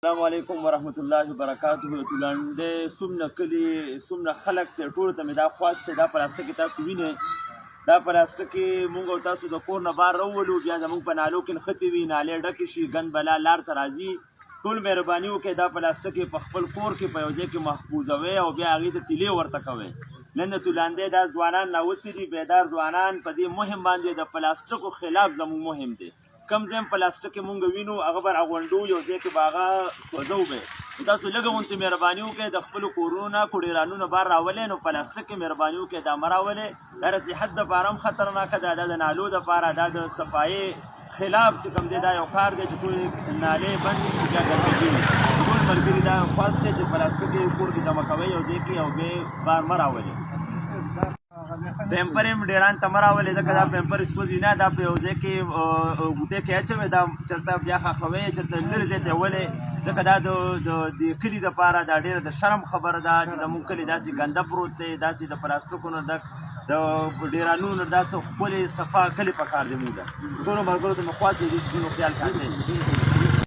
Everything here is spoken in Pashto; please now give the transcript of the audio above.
السلام علیکم ورحمت الله وبرکاته. تولانډه سمنه کلی سمنه خلق ته ټول ته دا خواسته دا پلاستیک تاسو وینئ دا پلاستیک مونږ او تاسو د کور نه بار راولو بیا زموږ په نالو کې نښتې وي نالې ډکې شي ګند بلا لار ته راځي ټول مهرباني وکړئ دا پلاستیک په خپل کور کې په یو ځای کې محفوظوئ او بیا هغې ته تیلې ورته کوئ. نن د تولانډې دا ځوانان راوتلي دي بیدار ځوانان په دې مهم باندې د پلاستیکو خلاف زموږ مهم دی. کم ځای پلاستیک مونږ وینو هغه به راغونډو یو ځای کې به هغه سوځو به تاسو لږه غوندې مهرباني وکړئ د خپلو کورونو کوډیرانو نه بار راولئ نو پلاستیک مهرباني وکړئ دا مه راولئ دا د صحت دپاره هم خطرناکه ده دا د نالو دپاره دا د صفایۍ خلاف چې کوم دی دا یو کار دی چې ټول نالې بندې شي بیا ګندګي وي ټول ملګري دا خواست دی چې پلاستیک یې کور کې جمع کوئ یو ځای کې او بیا بار مه راولئ. پیمپر هم ډیران ته مه راولئ ځکه دا پیمپر سوځي نه دا په یو ځای کې ګوتې کې اچوئ دا چېرته بیا ښخوئ چېرته لرې ځای ته یې ولئ ځکه دا د کلي دپاره دا ډېره د شرم خبره ده چې زموږ کلي داسې ګنده پروت دی داسې د پلاستیکونو ډک د ډیرانونو داسې ښکلې صفا کلي پکار دی مونږ ته ټولو ملګرو ته مې خواست دی دې شیانو خیال ساتئ.